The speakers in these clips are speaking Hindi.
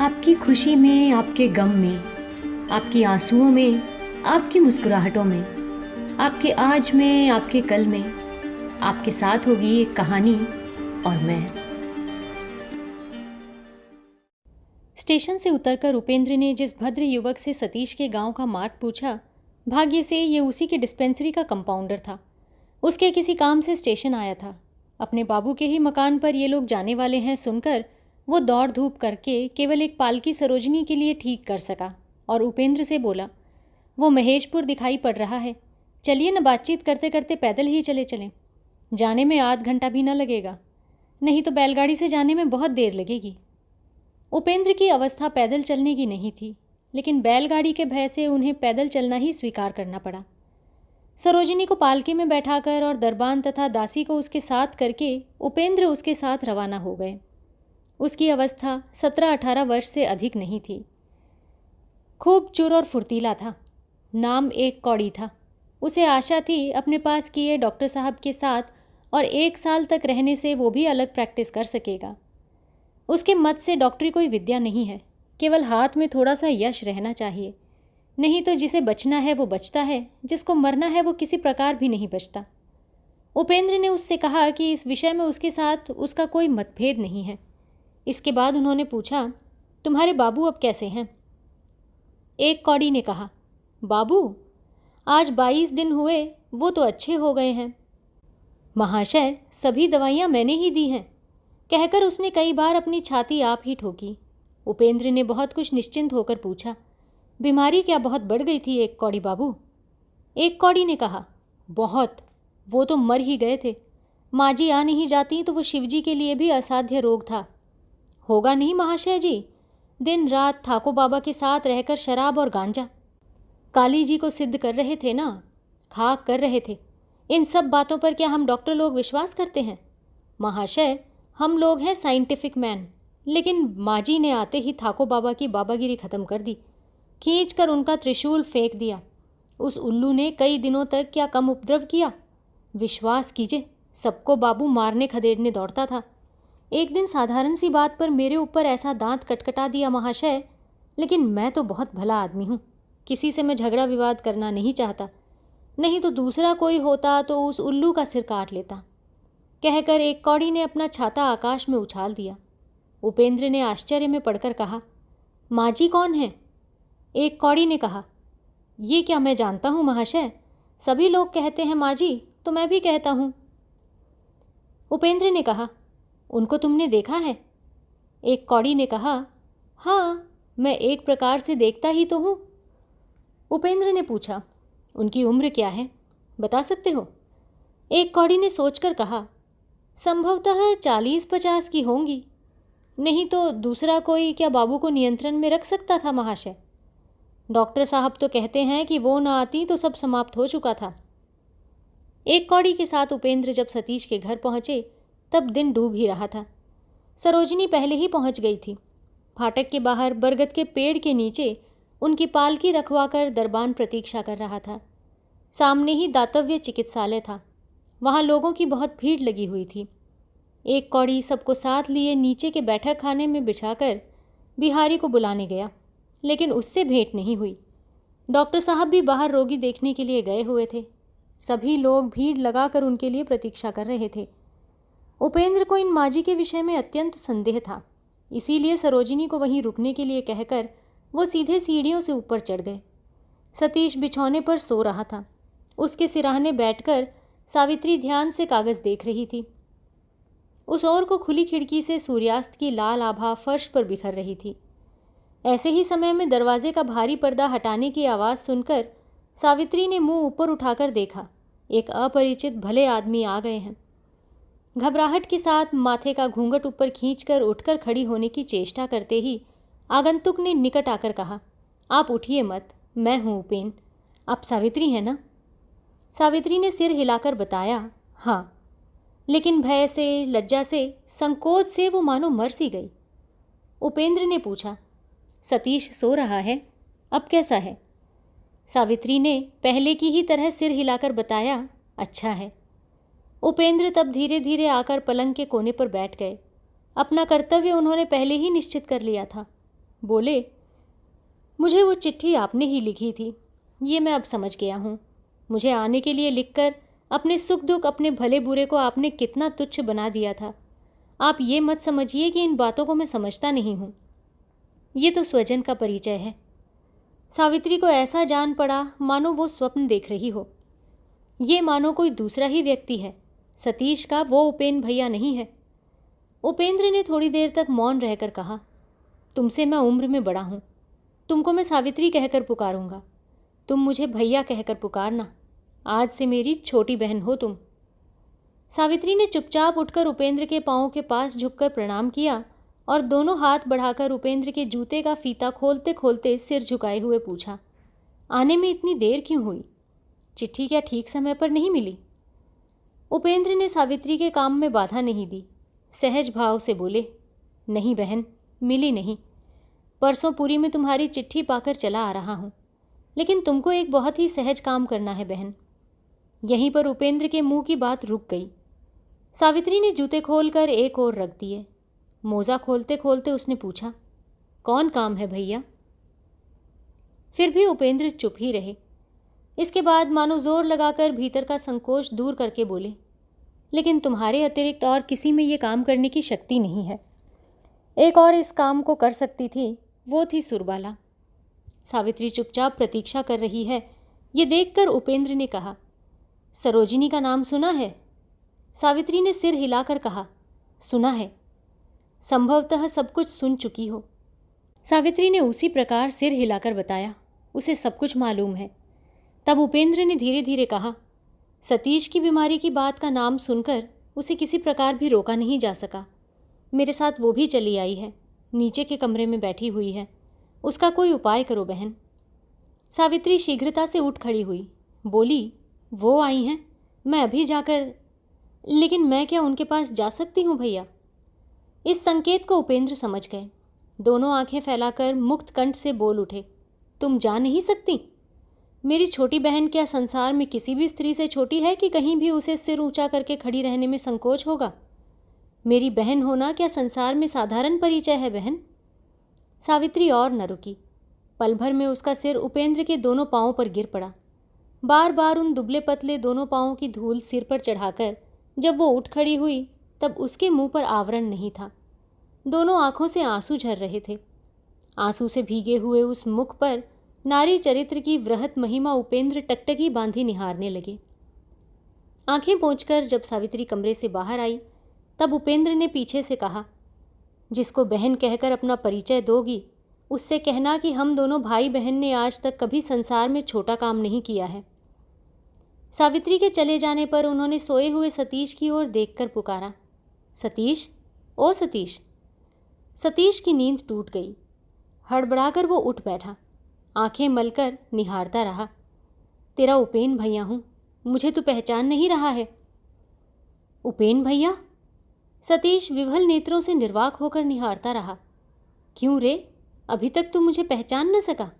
आपकी खुशी में, आपके गम में, आपकी आंसुओं में, आपकी मुस्कुराहटों में, आपके आज में, आपके कल में, आपके साथ होगी एक कहानी और मैं। स्टेशन से उतरकर उपेंद्र ने जिस भद्र युवक से सतीश के गांव का मार्ग पूछा, भाग्य से ये उसी की डिस्पेंसरी का कंपाउंडर था। उसके किसी काम से स्टेशन आया था। अपने बाबू के ही मकान पर ये लोग जाने वाले हैं सुनकर वो दौड़ धूप करके केवल एक पालकी सरोजनी के लिए ठीक कर सका और उपेंद्र से बोला, वो महेशपुर दिखाई पड़ रहा है, चलिए न बातचीत करते करते पैदल ही चले चलें। जाने में आध घंटा भी न लगेगा, नहीं तो बैलगाड़ी से जाने में बहुत देर लगेगी। उपेंद्र की अवस्था पैदल चलने की नहीं थी, लेकिन बैलगाड़ी के भय से उन्हें पैदल चलना ही स्वीकार करना पड़ा। सरोजिनी को पालकी में बैठाकर और दरबान तथा दासी को उसके साथ करके उपेंद्र उसके साथ रवाना हो गए। उसकी अवस्था 17-18 वर्ष से अधिक नहीं थी। खूब चुर और फुर्तीला था। नाम एक कौड़ी था। उसे आशा थी अपने पास किए डॉक्टर साहब के साथ और 1 साल तक रहने से वो भी अलग प्रैक्टिस कर सकेगा। उसके मत से डॉक्टरी कोई विद्या नहीं है, केवल हाथ में थोड़ा सा यश रहना चाहिए। नहीं तो जिसे बचना है वो बचता है, जिसको मरना है वो किसी प्रकार भी नहीं बचता। उपेंद्र ने उससे कहा कि इस विषय में उसके साथ उसका कोई मतभेद नहीं है। इसके बाद उन्होंने पूछा, तुम्हारे बाबू अब कैसे हैं? एक कौड़ी ने कहा, बाबू आज 22 दिन हुए, वो तो अच्छे हो गए हैं। महाशय, सभी दवाइयाँ मैंने ही दी हैं, कहकर उसने कई बार अपनी छाती आप ही ठोकी। उपेंद्र ने बहुत कुछ निश्चिंत होकर पूछा, बीमारी क्या बहुत बढ़ गई थी एक कौड़ी बाबू? एक कौड़ी ने कहा, बहुत, वो तो मर ही गए थे। माँ जी आ नहीं जाती तो वो शिवजी के लिए भी असाध्य रोग था। होगा नहीं महाशय जी, दिन रात ठाकुर बाबा के साथ रहकर शराब और गांजा काली जी को सिद्ध कर रहे थे ना, खाक कर रहे थे। इन सब बातों पर क्या हम डॉक्टर लोग विश्वास करते हैं? महाशय, हम लोग हैं साइंटिफिक मैन, लेकिन माँ जी ने आते ही ठाकुर बाबा की बाबागिरी खत्म कर दी, खींच कर उनका त्रिशूल फेंक दिया। उस उल्लू ने कई दिनों तक क्या कम उपद्रव किया। विश्वास कीजिए, सबको बाबू मारने खदेड़ने दौड़ता था। एक दिन साधारण सी बात पर मेरे ऊपर ऐसा दांत कटकटा दिया महाशय, लेकिन मैं तो बहुत भला आदमी हूँ, किसी से मैं झगड़ा विवाद करना नहीं चाहता। नहीं तो दूसरा कोई होता तो उस उल्लू का सिर काट लेता, कहकर एक कौड़ी ने अपना छाता आकाश में उछाल दिया। उपेंद्र ने आश्चर्य में पड़कर कहा, माँ जी कौन है? एक कौड़ी ने कहा, ये क्या मैं जानता हूँ महाशय, सभी लोग कहते हैं माँ जी, तो मैं भी कहता हूँ। उपेंद्र ने कहा, उनको तुमने देखा है? एक कौड़ी ने कहा, हाँ, मैं एक प्रकार से देखता ही तो हूँ। उपेंद्र ने पूछा, उनकी उम्र क्या है, बता सकते हो? एक कौड़ी ने सोचकर कहा, संभवतः 40-50 की होंगी। नहीं तो दूसरा कोई क्या बाबू को नियंत्रण में रख सकता था महाशय? डॉक्टर साहब तो कहते हैं कि वो ना आती तो सब समाप्त हो चुका था। एक कौड़ी के साथ उपेंद्र जब सतीश के घर पहुँचे तब दिन डूब ही रहा था। सरोजिनी पहले ही पहुँच गई थी। फाटक के बाहर बरगद के पेड़ के नीचे उनकी पालकी रखवाकर दरबान प्रतीक्षा कर रहा था। सामने ही दातव्य चिकित्सालय था, वहाँ लोगों की बहुत भीड़ लगी हुई थी। एक कौड़ी सबको साथ लिए नीचे के बैठक खाने में बिछाकर बिहारी को बुलाने गया, लेकिन उससे भेंट नहीं हुई। डॉक्टर साहब भी बाहर रोगी देखने के लिए गए हुए थे। सभी लोग भीड़ लगाकर उनके लिए प्रतीक्षा कर रहे थे। उपेंद्र को इन माँ जी के विषय में अत्यंत संदेह था, इसीलिए सरोजिनी को वहीं रुकने के लिए कहकर वो सीधे सीढ़ियों से ऊपर चढ़ गए। सतीश बिछौने पर सो रहा था। उसके सिराहने बैठकर सावित्री ध्यान से कागज़ देख रही थी। उस ओर को खुली खिड़की से सूर्यास्त की लाल आभा फर्श पर बिखर रही थी। ऐसे ही समय में दरवाजे का भारी पर्दा हटाने की आवाज़ सुनकर सावित्री ने मुंह ऊपर उठाकर देखा। एक अपरिचित भले आदमी आ गए हैं। घबराहट के साथ माथे का घूंघट ऊपर खींचकर उठकर खड़ी होने की चेष्टा करते ही आगंतुक ने निकट आकर कहा, आप उठिए मत, मैं हूँ उपेन। आप सावित्री हैं ना? सावित्री ने सिर हिलाकर बताया, हाँ, लेकिन भय से, लज्जा से, संकोच से वो मानो मर सी गई। उपेंद्र ने पूछा, सतीश सो रहा है, अब कैसा है? सावित्री ने पहले की ही तरह सिर हिलाकर बताया, अच्छा है। उपेंद्र तब धीरे धीरे आकर पलंग के कोने पर बैठ गए। अपना कर्तव्य उन्होंने पहले ही निश्चित कर लिया था। बोले, मुझे वो चिट्ठी आपने ही लिखी थी, ये मैं अब समझ गया हूँ। मुझे आने के लिए लिखकर अपने सुख दुख, अपने भले बुरे को आपने कितना तुच्छ बना दिया था। आप ये मत समझिए कि इन बातों को मैं समझता नहीं हूँ। ये तो स्वजन का परिचय है। सावित्री को ऐसा जान पड़ा मानो वो स्वप्न देख रही हो। ये मानो कोई दूसरा ही व्यक्ति है। सतीश का वो उपेन भैया नहीं है। उपेंद्र ने थोड़ी देर तक मौन रहकर कहा, तुमसे मैं उम्र में बड़ा हूँ। तुमको मैं सावित्री कहकर पुकारूंगा। तुम मुझे भैया कहकर पुकारना। आज से मेरी छोटी बहन हो तुम। सावित्री ने चुपचाप उठकर उपेंद्र के पाँव के पास झुककर प्रणाम किया और दोनों हाथ बढ़ाकर उपेंद्र के जूते का फीता खोलते खोलते सिर झुकाए हुए पूछा, आने में इतनी देर क्यों हुई? चिट्ठी क्या ठीक समय पर नहीं मिली? उपेंद्र ने सावित्री के काम में बाधा नहीं दी। सहज भाव से बोले, नहीं बहन, मिली नहीं। परसों पुरी में तुम्हारी चिट्ठी पाकर चला आ रहा हूँ, लेकिन तुमको एक बहुत ही सहज काम करना है बहन। यहीं पर उपेंद्र के मुंह की बात रुक गई। सावित्री ने जूते खोलकर एक ओर रख दिए। मोजा खोलते खोलते उसने पूछा, कौन काम है भैया? फिर भी उपेंद्र चुप ही रहे। इसके बाद मानो जोर लगाकर भीतर का संकोच दूर करके बोले, लेकिन तुम्हारे अतिरिक्त और किसी में ये काम करने की शक्ति नहीं है। एक और इस काम को कर सकती थी, वो थी सुरबाला। सावित्री चुपचाप प्रतीक्षा कर रही है, ये देखकर उपेंद्र ने कहा, सरोजिनी का नाम सुना है? सावित्री ने सिर हिलाकर कहा, सुना है। संभवतः सब कुछ सुन चुकी हो। सावित्री ने उसी प्रकार सिर हिलाकर बताया, उसे सब कुछ मालूम है। तब उपेंद्र ने धीरे धीरे कहा, सतीश की बीमारी की बात का नाम सुनकर उसे किसी प्रकार भी रोका नहीं जा सका। मेरे साथ वो भी चली आई है, नीचे के कमरे में बैठी हुई है। उसका कोई उपाय करो बहन। सावित्री शीघ्रता से उठ खड़ी हुई, बोली, वो आई हैं? मैं अभी जाकर, लेकिन मैं क्या उनके पास जा सकती हूँ भैया? इस संकेत को उपेंद्र समझ गए। दोनों आंखें फैलाकर मुक्त कंठ से बोल उठे, तुम जा नहीं सकती? मेरी छोटी बहन क्या संसार में किसी भी स्त्री से छोटी है कि कहीं भी उसे सिर ऊंचा करके खड़ी रहने में संकोच होगा? मेरी बहन होना क्या संसार में साधारण परिचय है बहन? सावित्री और न रुकी। पल भर में उसका सिर उपेंद्र के दोनों पांवों पर गिर पड़ा। बार बार उन दुबले पतले दोनों पांवों की धूल सिर पर चढ़ाकर जब वो उठ खड़ी हुई, तब उसके मुंह पर आवरण नहीं था। दोनों आंखों से आंसू झर रहे थे। आंसू से भीगे हुए उस मुख पर नारी चरित्र की वृहत महिमा उपेंद्र टकटकी बांधी निहारने लगे। आंखें पोंछकर जब सावित्री कमरे से बाहर आई, तब उपेंद्र ने पीछे से कहा, जिसको बहन कहकर अपना परिचय दोगी, उससे कहना कि हम दोनों भाई बहन ने आज तक कभी संसार में छोटा काम नहीं किया है। सावित्री के चले जाने पर उन्होंने सोए हुए सतीश की ओर देखकर पुकारा, सतीश, ओ सतीश। सतीश की नींद टूट गई। हड़बड़ाकर वो उठ बैठा, आंखें मलकर निहारता रहा। तेरा उपेन भैया हूँ, मुझे तू पहचान नहीं रहा है? उपेन भैया? सतीश विवल नेत्रों से निर्वाक होकर निहारता रहा। क्यों रे, अभी तक तू मुझे पहचान न सका?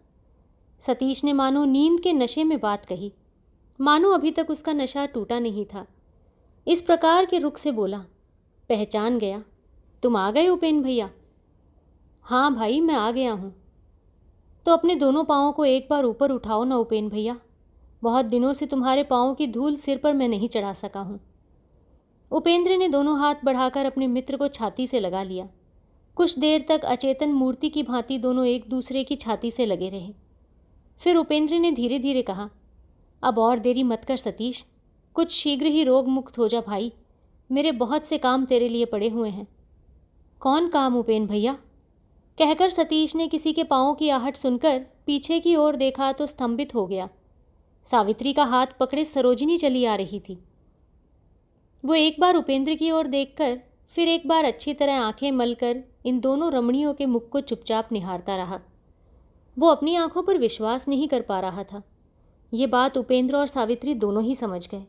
सतीश ने मानो नींद के नशे में बात कही, मानो अभी तक उसका नशा टूटा नहीं था। इस प्रकार के रुख से बोला, पहचान गया। तुम आ गए उपेन भैया? हाँ भाई, मैं आ गया हूँ। तो अपने दोनों पाँवों को एक बार ऊपर उठाओ ना उपेन भैया। बहुत दिनों से तुम्हारे पाँवों की धूल सिर पर मैं नहीं चढ़ा सका हूँ। उपेंद्र ने दोनों हाथ बढ़ाकर अपने मित्र को छाती से लगा लिया। कुछ देर तक अचेतन मूर्ति की भांति दोनों एक दूसरे की छाती से लगे रहे। फिर उपेंद्र ने धीरे धीरे कहा, अब और देरी मत कर सतीश, कुछ शीघ्र ही रोग मुक्त हो जा भाई। मेरे बहुत से काम तेरे लिए पड़े हुए हैं। कौन काम उपेन भैया? कहकर सतीश ने किसी के पाँवों की आहट सुनकर पीछे की ओर देखा तो स्तंभित हो गया। सावित्री का हाथ पकड़े सरोजिनी चली आ रही थी। वो एक बार उपेंद्र की ओर देखकर फिर एक बार अच्छी तरह आंखें मलकर इन दोनों रमणियों के मुख को चुपचाप निहारता रहा। वो अपनी आंखों पर विश्वास नहीं कर पा रहा था। ये बात उपेंद्र और सावित्री दोनों ही समझ गए।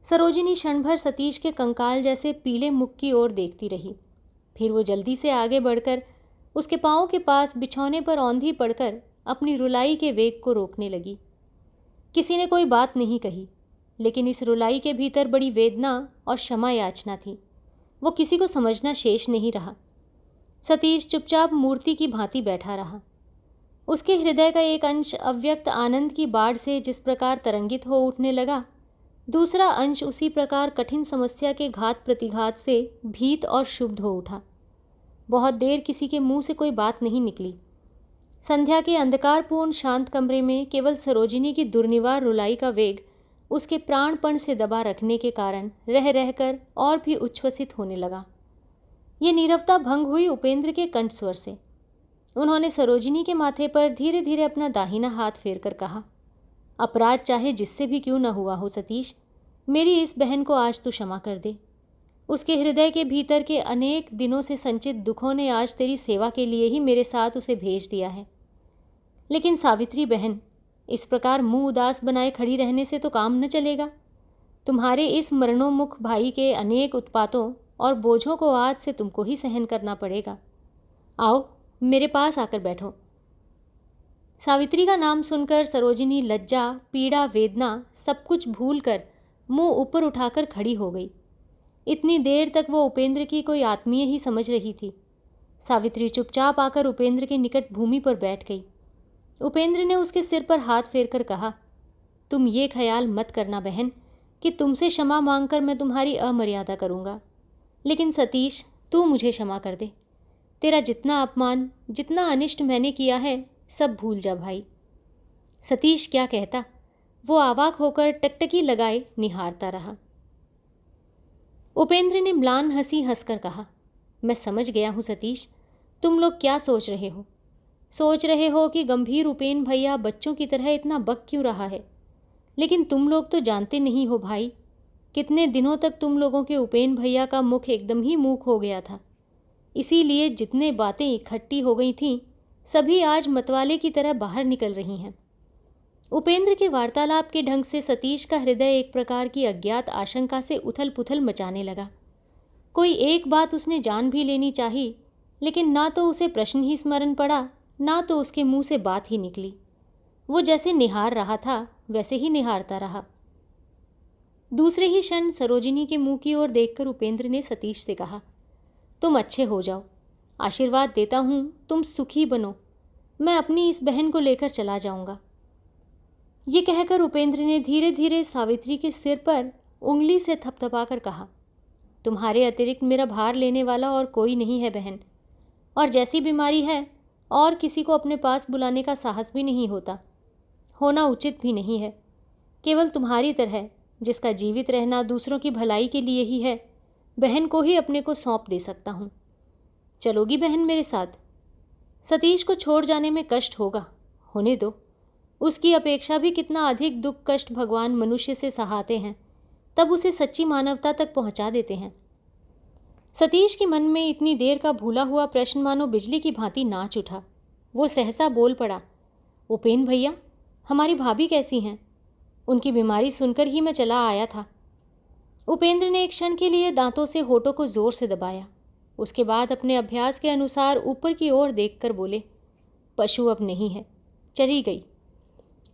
सरोजिनी क्षण भर सतीश के कंकाल जैसे पीले मुख की ओर देखती रही। फिर वो जल्दी से आगे बढ़कर उसके पाँव के पास बिछौने पर औंधी पड़कर अपनी रुलाई के वेग को रोकने लगी। किसी ने कोई बात नहीं कही, लेकिन इस रुलाई के भीतर बड़ी वेदना और क्षमा याचना थी। वो किसी को समझना शेष नहीं रहा। सतीश चुपचाप मूर्ति की भांति बैठा रहा। उसके हृदय का एक अंश अव्यक्त आनंद की बाढ़ से जिस प्रकार तरंगित हो उठने लगा, दूसरा अंश उसी प्रकार कठिन समस्या के घात प्रतिघात से भीत और क्षुब्ध हो उठा। बहुत देर किसी के मुंह से कोई बात नहीं निकली। संध्या के अंधकारपूर्ण शांत कमरे में केवल सरोजिनी की दुर्निवार रुलाई का वेग उसके प्राणपण से दबा रखने के कारण रह रहकर और भी उच्छ्वसित होने लगा। ये नीरवता भंग हुई उपेंद्र के कंठस्वर से। उन्होंने सरोजिनी के माथे पर धीरे धीरे अपना दाहिना हाथ फेर कर कहा, अपराध चाहे जिससे भी क्यों न हुआ हो सतीश, मेरी इस बहन को आज तू क्षमा कर दे। उसके हृदय के भीतर के अनेक दिनों से संचित दुखों ने आज तेरी सेवा के लिए ही मेरे साथ उसे भेज दिया है। लेकिन सावित्री बहन, इस प्रकार मुंह उदास बनाए खड़ी रहने से तो काम न चलेगा। तुम्हारे इस मरणोन्मुख भाई के अनेक उत्पातों और बोझों को आज से तुमको ही सहन करना पड़ेगा। आओ मेरे पास आकर बैठो। सावित्री का नाम सुनकर सरोजिनी लज्जा, पीड़ा, वेदना सब कुछ भूलकर मुंह ऊपर उठाकर खड़ी हो गई। इतनी देर तक वो उपेंद्र की कोई आत्मीय ही समझ रही थी। सावित्री चुपचाप आकर उपेंद्र के निकट भूमि पर बैठ गई। उपेंद्र ने उसके सिर पर हाथ फेरकर कहा, तुम ये ख्याल मत करना बहन कि तुमसे क्षमा मांगकर मैं तुम्हारी अमर्यादा करूँगा। लेकिन सतीश, तू मुझे क्षमा कर दे। तेरा जितना अपमान, जितना अनिष्ट मैंने किया है, सब भूल जा भाई। सतीश क्या कहता, वो अवाक होकर टकटकी लगाए निहारता रहा। उपेंद्र ने म्लान हंसी हंसकर कहा, मैं समझ गया हूँ सतीश, तुम लोग क्या सोच रहे हो। सोच रहे हो कि गंभीर उपेन भैया बच्चों की तरह इतना बक क्यों रहा है। लेकिन तुम लोग तो जानते नहीं हो भाई, कितने दिनों तक तुम लोगों के उपेन भैया का मुख एकदम ही मूक हो गया था। इसीलिए जितने बातें इकट्ठी हो गई थीं, सभी आज मतवाले की तरह बाहर निकल रही हैं। उपेंद्र के वार्तालाप के ढंग से सतीश का हृदय एक प्रकार की अज्ञात आशंका से उथल पुथल मचाने लगा। कोई एक बात उसने जान भी लेनी चाहिए, लेकिन ना तो उसे प्रश्न ही स्मरण पड़ा, ना तो उसके मुंह से बात ही निकली। वो जैसे निहार रहा था वैसे ही निहारता रहा। दूसरे ही क्षण सरोजिनी के मुंह की ओर देखकर उपेंद्र ने सतीश से कहा, तुम अच्छे हो जाओ, आशीर्वाद देता हूँ, तुम सुखी बनो। मैं अपनी इस बहन को लेकर चला जाऊँगा। ये कहकर उपेंद्र ने धीरे धीरे सावित्री के सिर पर उंगली से थपथपाकर कहा, तुम्हारे अतिरिक्त मेरा भार लेने वाला और कोई नहीं है बहन, और जैसी बीमारी है और किसी को अपने पास बुलाने का साहस भी नहीं होता, होना उचित भी नहीं है। केवल तुम्हारी तरह जिसका जीवित रहना दूसरों की भलाई के लिए ही है, बहन को ही अपने को सौंप दे सकता हूँ। चलोगी बहन मेरे साथ? सतीश को छोड़ जाने में कष्ट होगा, होने दो। उसकी अपेक्षा भी कितना अधिक दुख कष्ट भगवान मनुष्य से सहाते हैं, तब उसे सच्ची मानवता तक पहुंचा देते हैं। सतीश के मन में इतनी देर का भूला हुआ प्रश्न मानो बिजली की भांति नाच उठा। वो सहसा बोल पड़ा, उपेन भैया, हमारी भाभी कैसी हैं? उनकी बीमारी सुनकर ही मैं चला आया था। उपेंद्र ने एक क्षण के लिए दांतों से होठों को जोर से दबाया। उसके बाद अपने अभ्यास के अनुसार ऊपर की ओर देखकर बोले, पशु अब नहीं है, चली गई।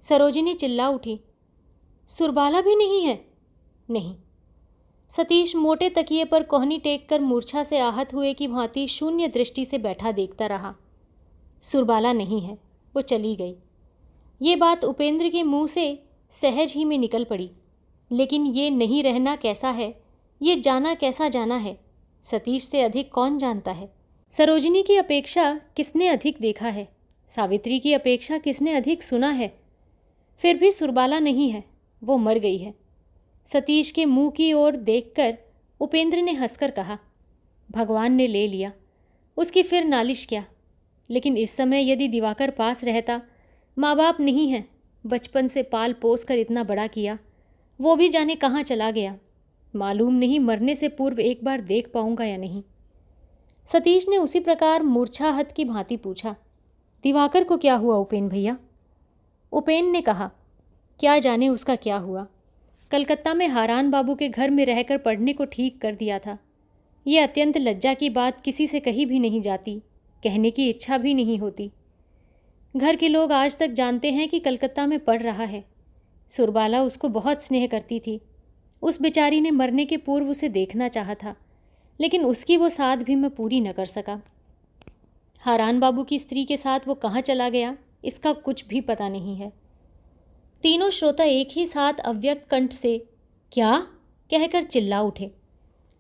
सरोजिनी चिल्ला उठी, सुरबाला भी नहीं है? नहीं। सतीश मोटे तकिए पर कोहनी टेक कर मूर्छा से आहत हुए की भांति शून्य दृष्टि से बैठा देखता रहा। सुरबाला नहीं है, वो चली गई। ये बात उपेंद्र के मुंह से सहज ही में निकल पड़ी, लेकिन ये नहीं रहना कैसा है, ये जाना कैसा जाना है, सतीश से अधिक कौन जानता है। सरोजिनी की अपेक्षा किसने अधिक देखा है, सावित्री की अपेक्षा किसने अधिक सुना है। फिर भी सुरबाला नहीं है, वो मर गई है। सतीश के मुंह की ओर देखकर उपेंद्र ने हंसकर कहा, भगवान ने ले लिया, उसकी फिर नालिश क्या। लेकिन इस समय यदि दिवाकर पास रहता, माँ बाप नहीं हैं, बचपन से पाल पोस कर इतना बड़ा किया, वो भी जाने कहाँ चला गया। मालूम नहीं मरने से पूर्व एक बार देख पाऊंगा या नहीं। सतीश ने उसी प्रकार मूर्छाहत की भांति पूछा, दिवाकर को क्या हुआ उपेन भैया? उपेन ने कहा, क्या जाने उसका क्या हुआ। कलकत्ता में हारान बाबू के घर में रहकर पढ़ने को ठीक कर दिया था। ये अत्यंत लज्जा की बात किसी से कही भी नहीं जाती, कहने की इच्छा भी नहीं होती। घर के लोग आज तक जानते हैं कि कलकत्ता में पढ़ रहा है। सुरबाला उसको बहुत स्नेह करती थी। उस बेचारी ने मरने के पूर्व उसे देखना चाहा था, लेकिन उसकी वो साध भी मैं पूरी न कर सका। हारान बाबू की स्त्री के साथ वो कहाँ चला गया, इसका कुछ भी पता नहीं है। तीनों श्रोता एक ही साथ अव्यक्त कंठ से क्या कहकर चिल्ला उठे।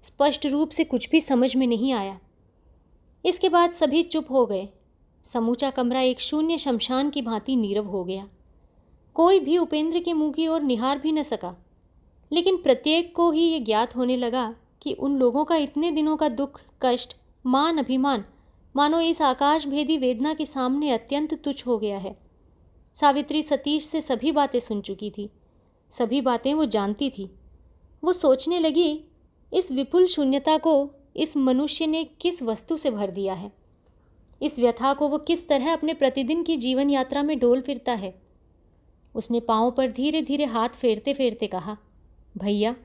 स्पष्ट रूप से कुछ भी समझ में नहीं आया। इसके बाद सभी चुप हो गए। समूचा कमरा एक शून्य शमशान की भांति नीरव हो गया। कोई भी उपेंद्र के मुंह की ओर निहार भी न सका, लेकिन प्रत्येक को ही ये ज्ञात होने लगा कि उन लोगों का इतने दिनों का दुख, कष्ट, मान, अभिमान मानो इस आकाश भेदी वेदना के सामने अत्यंत तुच्छ हो गया है। सावित्री सतीश से सभी बातें सुन चुकी थी, सभी बातें वो जानती थी। वो सोचने लगी, इस विपुल शून्यता को इस मनुष्य ने किस वस्तु से भर दिया है, इस व्यथा को वो किस तरह अपने प्रतिदिन की जीवन यात्रा में डोल फिरता है। उसने पाँव पर धीरे धीरे हाथ फेरते फेरते कहा, भैया,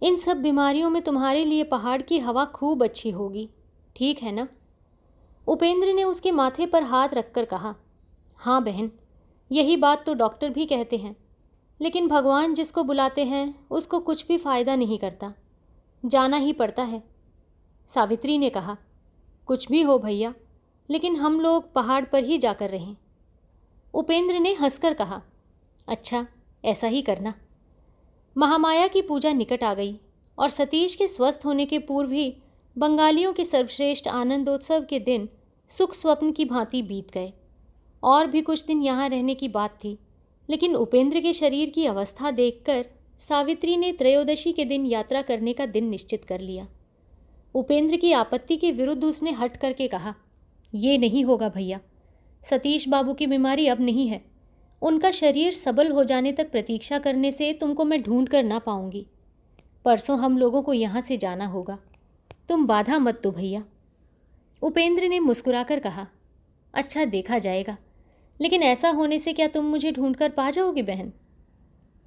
इन सब बीमारियों में तुम्हारे लिए पहाड़ की हवा खूब अच्छी होगी, ठीक है ना? उपेंद्र ने उसके माथे पर हाथ रखकर कहा, हाँ बहन, यही बात तो डॉक्टर भी कहते हैं, लेकिन भगवान जिसको बुलाते हैं उसको कुछ भी फायदा नहीं करता, जाना ही पड़ता है। सावित्री ने कहा, कुछ भी हो भैया, लेकिन हम लोग पहाड़ पर ही जाकर रहें। उपेंद्र ने हंसकर कहा, अच्छा, ऐसा ही करना। महामाया की पूजा निकट आ गई और सतीश के स्वस्थ होने के पूर्व ही बंगालियों के सर्वश्रेष्ठ आनंदोत्सव के दिन सुख स्वप्न की भांति बीत गए। और भी कुछ दिन यहाँ रहने की बात थी, लेकिन उपेंद्र के शरीर की अवस्था देखकर सावित्री ने त्रयोदशी के दिन यात्रा करने का दिन निश्चित कर लिया। उपेंद्र की आपत्ति के विरुद्ध उसने हट करके कहा, ये नहीं होगा भैया, सतीश बाबू की बीमारी अब नहीं है, उनका शरीर सबल हो जाने तक प्रतीक्षा करने से तुमको मैं ढूंढ कर ना पाऊंगी। परसों हम लोगों को यहाँ से जाना होगा, तुम बाधा मत दो भैया। उपेंद्र ने मुस्कुराकर कहा, अच्छा देखा जाएगा, लेकिन ऐसा होने से क्या तुम मुझे ढूंढ कर पा जाओगी बहन?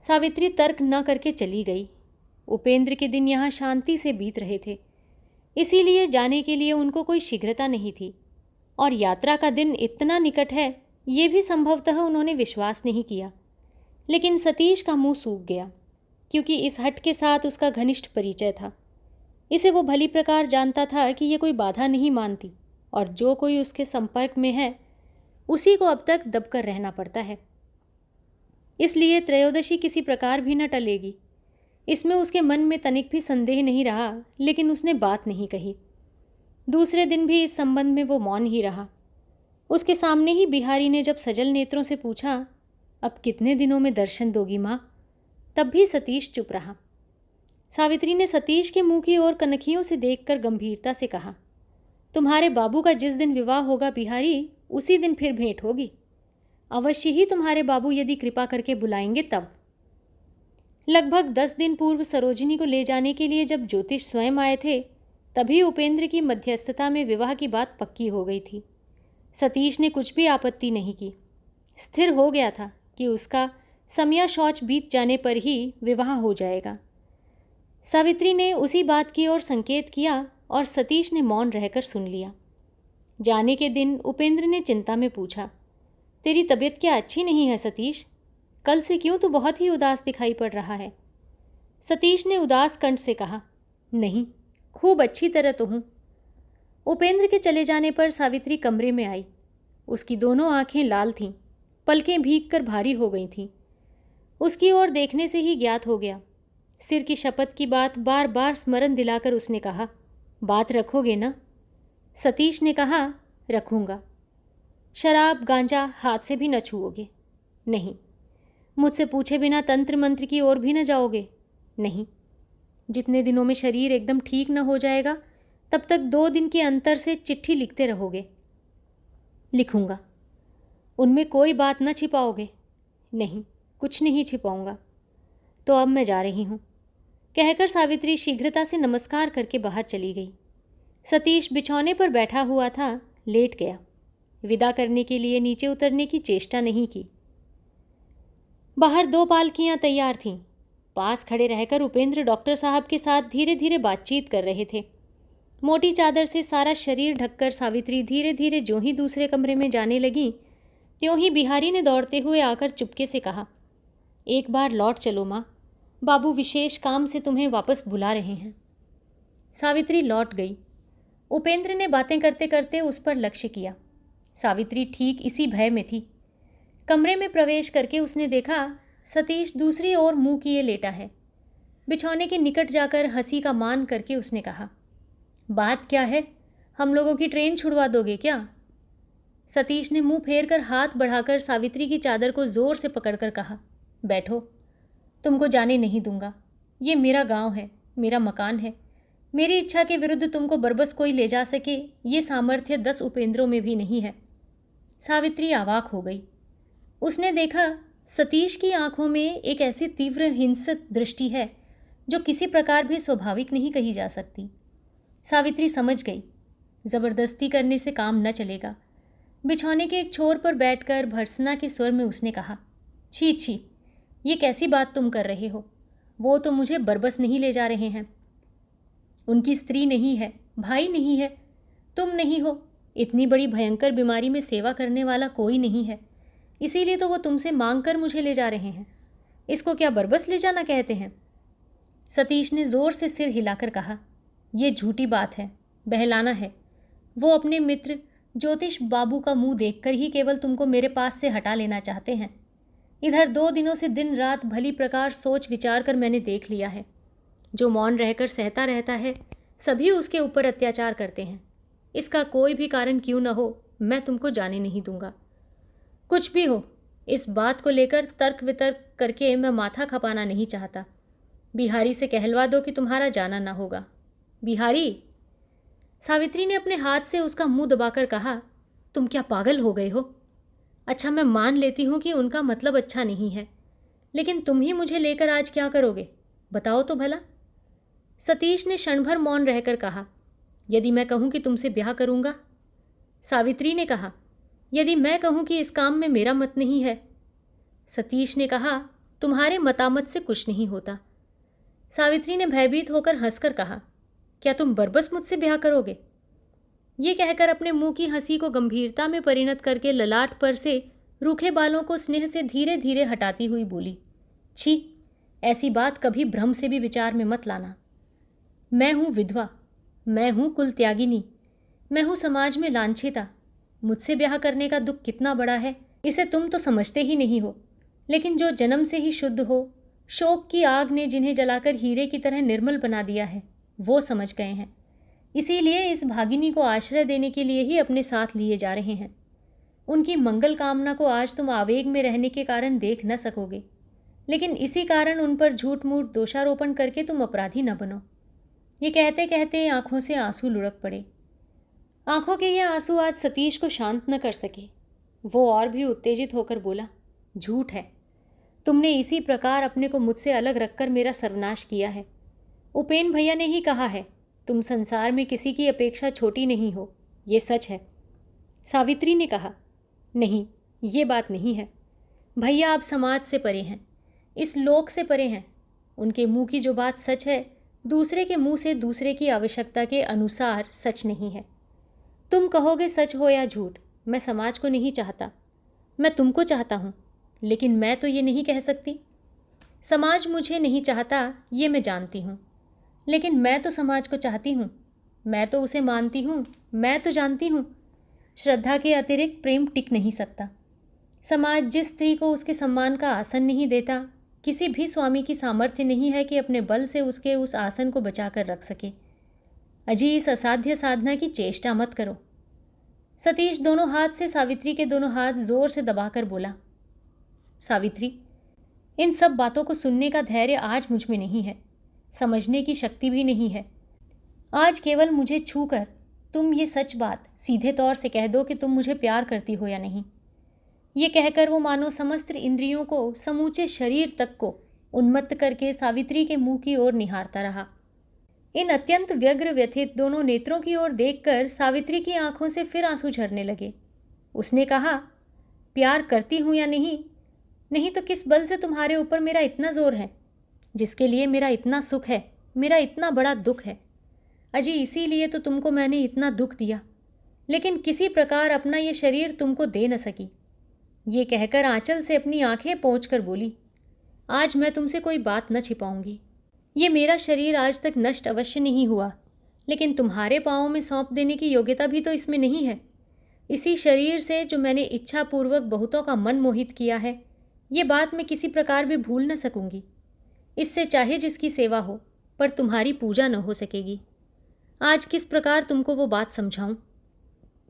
सावित्री तर्क न करके चली गई। उपेंद्र के दिन यहाँ शांति से बीत रहे थे, इसीलिए जाने के लिए उनको कोई शीघ्रता नहीं थी, और यात्रा का दिन इतना निकट है ये भी संभवतः उन्होंने विश्वास नहीं किया। लेकिन सतीश का मुंह सूख गया, क्योंकि इस हट के साथ उसका घनिष्ठ परिचय था। इसे वो भली प्रकार जानता था कि ये कोई बाधा नहीं मानती, और जो कोई उसके संपर्क में है उसी को अब तक दबकर रहना पड़ता है। इसलिए त्रयोदशी किसी प्रकार भी न टलेगी, इसमें उसके मन में तनिक भी संदेह नहीं रहा, लेकिन उसने बात नहीं कही। दूसरे दिन भी इस संबंध में वो मौन ही रहा। उसके सामने ही बिहारी ने जब सजल नेत्रों से पूछा, अब कितने दिनों में दर्शन दोगी माँ? तब भी सतीश चुप रहा। सावित्री ने सतीश के मुंह की ओर कनखियों से देखकर गंभीरता से कहा, तुम्हारे बाबू का जिस दिन विवाह होगा बिहारी, उसी दिन फिर भेंट होगी। अवश्य ही तुम्हारे बाबू यदि कृपा करके बुलाएंगे तब। लगभग 10 दिन पूर्व सरोजिनी को ले जाने के लिए जब ज्योतिष स्वयं आए थे, तभी उपेंद्र की मध्यस्थता में विवाह की बात पक्की हो गई थी। सतीश ने कुछ भी आपत्ति नहीं की। स्थिर हो गया था कि उसका समया शौच बीत जाने पर ही विवाह हो जाएगा। सावित्री ने उसी बात की ओर संकेत किया और सतीश ने मौन रहकर सुन लिया। जाने के दिन उपेंद्र ने चिंता में पूछा, तेरी तबीयत क्या अच्छी नहीं है सतीश? कल से क्यों तू बहुत ही उदास दिखाई पड़ रहा है? सतीश ने उदास कंठ से कहा, नहीं, खूब अच्छी तरह तो हूँ। उपेंद्र के चले जाने पर सावित्री कमरे में आई। उसकी दोनों आंखें लाल थीं, पलकें भीग कर भारी हो गई थीं। उसकी ओर देखने से ही ज्ञात हो गया। सिर की शपथ की बात बार बार स्मरण दिलाकर उसने कहा, बात रखोगे ना? सतीश ने कहा, रखूँगा। शराब गांजा हाथ से भी न छुओगे? नहीं। मुझसे पूछे बिना तंत्र मंत्र की ओर भी न जाओगे? नहीं। जितने दिनों में शरीर एकदम ठीक न हो जाएगा, तब तक 2 दिन के अंतर से चिट्ठी लिखते रहोगे? लिखूँगा। उनमें कोई बात न छिपाओगे? नहीं, कुछ नहीं छिपाऊँगा। तो अब मैं जा रही हूँ, कहकर सावित्री शीघ्रता से नमस्कार करके बाहर चली गई। सतीश बिछौने पर बैठा हुआ था, लेट गया। विदा करने के लिए नीचे उतरने की चेष्टा नहीं की। बाहर 2 पालकियाँ तैयार थीं। पास खड़े रहकर उपेंद्र डॉक्टर साहब के साथ धीरे धीरे बातचीत कर रहे थे। मोटी चादर से सारा शरीर ढककर सावित्री धीरे धीरे जो ही दूसरे कमरे में जाने लगी, त्यों ही बिहारी ने दौड़ते हुए आकर चुपके से कहा, एक बार लौट चलो माँ, बाबू विशेष काम से तुम्हें वापस बुला रहे हैं। सावित्री लौट गई। उपेंद्र ने बातें करते करते उस पर लक्ष्य किया। सावित्री ठीक इसी भय में थी। कमरे में प्रवेश करके उसने देखा सतीश दूसरी ओर मुंह किए लेटा है। बिछौने के निकट जाकर हंसी का मान करके उसने कहा, बात क्या है? हम लोगों की ट्रेन छुड़वा दोगे क्या? सतीश ने मुंह फेर कर हाथ बढ़ाकर सावित्री की चादर को जोर से पकड़कर कहा, बैठो, तुमको जाने नहीं दूंगा। ये मेरा गांव है, मेरा मकान है। मेरी इच्छा के विरुद्ध तुमको बरबस कोई ले जा सके, ये सामर्थ्य 10 उपेंद्रों में भी नहीं है। सावित्री अवाक हो गई। उसने देखा सतीश की आंखों में एक ऐसी तीव्र हिंसक दृष्टि है जो किसी प्रकार भी स्वाभाविक नहीं कही जा सकती। सावित्री समझ गई, ज़बरदस्ती करने से काम न चलेगा। बिछौने के एक छोर पर बैठकर भर्त्सना के स्वर में उसने कहा, छी छी, ये कैसी बात तुम कर रहे हो? वो तो मुझे बरबस नहीं ले जा रहे हैं। उनकी स्त्री नहीं है, भाई नहीं है, तुम नहीं हो। इतनी बड़ी भयंकर बीमारी में सेवा करने वाला कोई नहीं है, इसीलिए तो वो तुमसे मांग कर मुझे ले जा रहे हैं। इसको क्या बरबस ले जाना कहते हैं? सतीश ने जोर से सिर हिलाकर कहा, यह झूठी बात है, बहलाना है। वो अपने मित्र ज्योतिष बाबू का मुंह देखकर ही केवल तुमको मेरे पास से हटा लेना चाहते हैं। इधर 2 दिनों से दिन रात भली प्रकार सोच विचार कर मैंने देख लिया है। जो मौन रहकर सहता रहता है, सभी उसके ऊपर अत्याचार करते हैं। इसका कोई भी कारण क्यों न हो, मैं तुमको जाने नहीं दूंगा। कुछ भी हो, इस बात को लेकर तर्क वितर्क करके मैं माथा खपाना नहीं चाहता। बिहारी से कहलवा दो कि तुम्हारा जाना ना होगा। बिहारी, सावित्री ने अपने हाथ से उसका मुंह दबाकर कहा, तुम क्या पागल हो गए हो? अच्छा, मैं मान लेती हूँ कि उनका मतलब अच्छा नहीं है, लेकिन तुम ही मुझे लेकर आज क्या करोगे, बताओ तो भला। सतीश ने क्षण भर मौन रहकर कहा, यदि मैं कहूँ कि तुमसे ब्याह करूँगा? सावित्री ने कहा, यदि मैं कहूँ कि इस काम में मेरा मत नहीं है? सतीश ने कहा, तुम्हारे मतामत से कुछ नहीं होता। सावित्री ने भयभीत होकर हंसकर कहा, क्या तुम बरबस मुझसे ब्याह करोगे? ये कहकर अपने मुंह की हंसी को गंभीरता में परिणत करके ललाट पर से रूखे बालों को स्नेह से धीरे धीरे हटाती हुई बोली, छी, ऐसी बात कभी भ्रम से भी विचार में मत लाना। मैं हूँ विधवा, मैं हूँ कुल त्यागिनी, मैं हूँ समाज में लांछिता। मुझसे ब्याह करने का दुख कितना बड़ा है, इसे तुम तो समझते ही नहीं हो। लेकिन जो जन्म से ही शुद्ध हो, शोक की आग ने जिन्हें जलाकर हीरे की तरह निर्मल बना दिया है, वो समझ गए हैं। इसीलिए इस भागिनी को आश्रय देने के लिए ही अपने साथ लिए जा रहे हैं। उनकी मंगल कामना को आज तुम आवेग में रहने के कारण देख न सकोगे, लेकिन इसी कारण उन पर झूठ मूठ दोषारोपण करके तुम अपराधी न बनो। ये कहते कहते आंखों से आंसू लुढ़क पड़े। आंखों के ये आंसू आज सतीश को शांत न कर सके। वो और भी उत्तेजित होकर बोला, झूठ है। तुमने इसी प्रकार अपने को मुझसे अलग रखकर मेरा सर्वनाश किया है। उपेन भैया ने ही कहा है, तुम संसार में किसी की अपेक्षा छोटी नहीं हो, ये सच है। सावित्री ने कहा, नहीं, ये बात नहीं है। भैया आप समाज से परे हैं, इस लोक से परे हैं। उनके मुंह की जो बात सच है, दूसरे के मुंह से दूसरे की आवश्यकता के अनुसार सच नहीं है। तुम कहोगे सच हो या झूठ, मैं समाज को नहीं चाहता, मैं तुमको चाहता हूँ, लेकिन मैं तो ये नहीं कह सकती। समाज मुझे नहीं चाहता, ये मैं जानती हूँ, लेकिन मैं तो समाज को चाहती हूँ। मैं तो उसे मानती हूँ, मैं तो जानती हूँ, श्रद्धा के अतिरिक्त प्रेम टिक नहीं सकता। समाज जिस स्त्री को उसके सम्मान का आसन नहीं देता, किसी भी स्वामी की सामर्थ्य नहीं है कि अपने बल से उसके उस आसन को बचा कर रख सके। अजी, इस असाध्य साधना की चेष्टा मत करो। सतीश दोनों हाथ से सावित्री के दोनों हाथ जोर से दबाकर बोला, सावित्री, इन सब बातों को सुनने का धैर्य आज मुझ में नहीं है, समझने की शक्ति भी नहीं है। आज केवल मुझे छूकर तुम ये सच बात सीधे तौर से कह दो कि तुम मुझे प्यार करती हो या नहीं। ये कहकर वो मानो समस्त इंद्रियों को, समूचे शरीर तक को उन्मत्त करके सावित्री के मुंह की ओर निहारता रहा। इन अत्यंत व्यग्र व्यथित दोनों नेत्रों की ओर देखकर सावित्री की आंखों से फिर आंसू झरने लगे। उसने कहा, प्यार करती हूँ या नहीं, नहीं तो किस बल से तुम्हारे ऊपर मेरा इतना जोर है, जिसके लिए मेरा इतना सुख है, मेरा इतना बड़ा दुख है। अजी, इसीलिए तो तुमको मैंने इतना दुख दिया, लेकिन किसी प्रकार अपना ये शरीर तुमको दे न सकी। ये कहकर आंचल से अपनी आंखें पोंछकर बोली, आज मैं तुमसे कोई बात न छिपाऊंगी। ये मेरा शरीर आज तक नष्ट अवश्य नहीं हुआ, लेकिन तुम्हारे पाँवों में सौंप देने की योग्यता भी तो इसमें नहीं है। इसी शरीर से जो मैंने इच्छापूर्वक बहुतों का मन मोहित किया है, ये बात मैं किसी प्रकार भी भूल न सकूंगी। इससे चाहे जिसकी सेवा हो, पर तुम्हारी पूजा न हो सकेगी। आज किस प्रकार तुमको वो बात समझाऊं?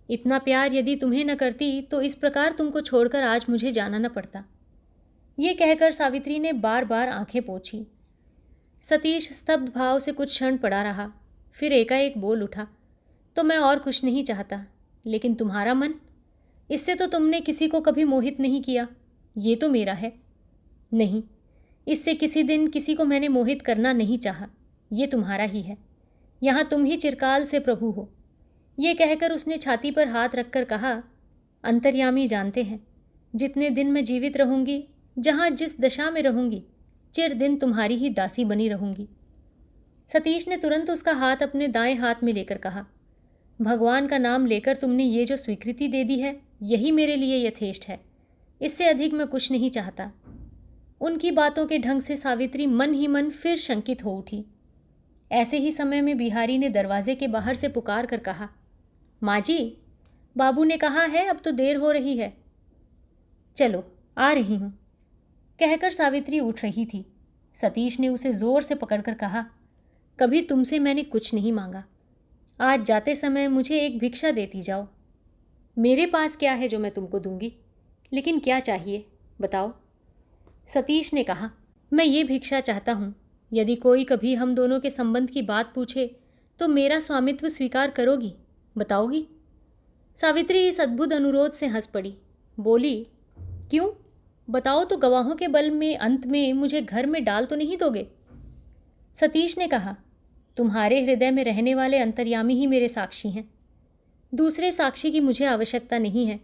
इतना प्यार यदि तुम्हें न करती तो इस प्रकार तुमको छोड़कर आज मुझे जाना न पड़ता। ये कहकर सावित्री ने बार बार आंखें पोंछी। सतीश स्तब्ध भाव से कुछ क्षण पड़ा रहा, फिर एकाएक बोल उठा, तो मैं और कुछ नहीं चाहता, लेकिन तुम्हारा मन, इससे तो तुमने किसी को कभी मोहित नहीं किया, ये तो मेरा है। नहीं, इससे किसी दिन किसी को मैंने मोहित करना नहीं चाहा, ये तुम्हारा ही है। यहाँ तुम ही चिरकाल से प्रभु हो। ये कहकर उसने छाती पर हाथ रखकर कहा, अंतर्यामी जानते हैं, जितने दिन मैं जीवित रहूंगी, जहाँ जिस दशा में रहूंगी, चिर दिन तुम्हारी ही दासी बनी रहूंगी। सतीश ने तुरंत उसका हाथ अपने दाएं हाथ में लेकर कहा, भगवान का नाम लेकर तुमने ये जो स्वीकृति दे दी है, यही मेरे लिए यथेष्ट है। इससे अधिक मैं कुछ नहीं चाहता। उनकी बातों के ढंग से सावित्री मन ही मन फिर शंकित हो उठी। ऐसे ही समय में बिहारी ने दरवाजे के बाहर से पुकार कर कहा, माँ जी, बाबू ने कहा है अब तो देर हो रही है। चलो, आ रही हूँ। कहकर सावित्री उठ रही थी। सतीश ने उसे जोर से पकड़कर कहा, कभी तुमसे मैंने कुछ नहीं मांगा। आज जाते समय मुझे एक भिक्षा देती जाओ। मेरे पास क्या है जो मैं तुमको दूंगी, लेकिन क्या चाहिए बताओ। सतीश ने कहा, मैं ये भिक्षा चाहता हूँ, यदि कोई कभी हम दोनों के संबंध की बात पूछे तो मेरा स्वामित्व स्वीकार करोगी, बताओगी? सावित्री इस अद्भुत अनुरोध से हंस पड़ी। बोली, क्यों? बताओ तो गवाहों के बल में अंत में मुझे घर में डाल तो नहीं दोगे? सतीश ने कहा, तुम्हारे हृदय में रहने वाले अंतर्यामी ही मेरे साक्षी हैं। दूसरे साक्षी की मुझे आवश्यकता नहीं है,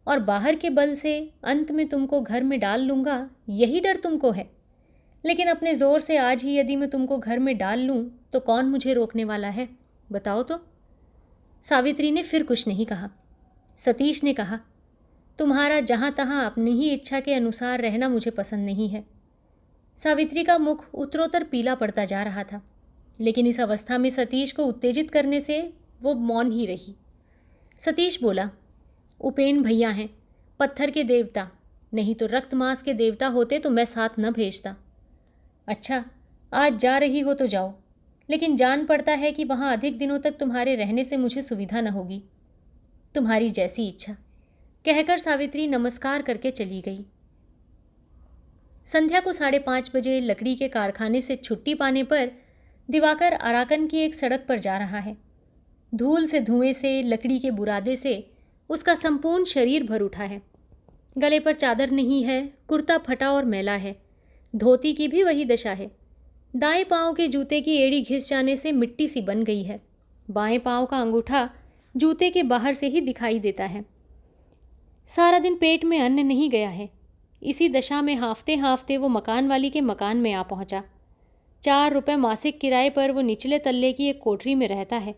और बाहर के बल से अंत में तुमको घर में डाल लूँगा, यही डर तुमको है। लेकिन अपने ज़ोर से आज ही यदि मैं तुमको घर में डाल लूँ तो कौन मुझे रोकने वाला है, बताओ तो। सावित्री ने फिर कुछ नहीं कहा। सतीश ने कहा, तुम्हारा जहाँ तहाँ अपनी ही इच्छा के अनुसार रहना मुझे पसंद नहीं है। सावित्री का मुख उत्तरोत्तर पीला पड़ता जा रहा था, लेकिन इस अवस्था में सतीश को उत्तेजित करने से वो मौन ही रही। सतीश बोला, उपेन भैया हैं, पत्थर के देवता, नहीं तो रक्त मांस के देवता होते तो मैं साथ न भेजता। अच्छा, आज जा रही हो तो जाओ, लेकिन जान पड़ता है कि वहाँ अधिक दिनों तक तुम्हारे रहने से मुझे सुविधा न होगी। तुम्हारी जैसी इच्छा। कहकर सावित्री नमस्कार करके चली गई। संध्या को 5:30 बजे लकड़ी के कारखाने से छुट्टी पाने पर दिवाकर अराकन की एक सड़क पर जा रहा है। धूल से, धुएं से, लकड़ी के बुरादे से उसका संपूर्ण शरीर भर उठा है। गले पर चादर नहीं है, कुर्ता फटा और मैला है। धोती की भी वही दशा है। दाएं पांव के जूते की एड़ी घिस जाने से मिट्टी सी बन गई है। बाएं पांव का अंगूठा जूते के बाहर से ही दिखाई देता है। सारा दिन पेट में अन्न नहीं गया है। इसी दशा में हांफते हांफते वो मकान वाली के मकान में आ पहुंचा। 4 रुपये मासिक किराए पर वो निचले तल्ले की एक कोठरी में रहता है।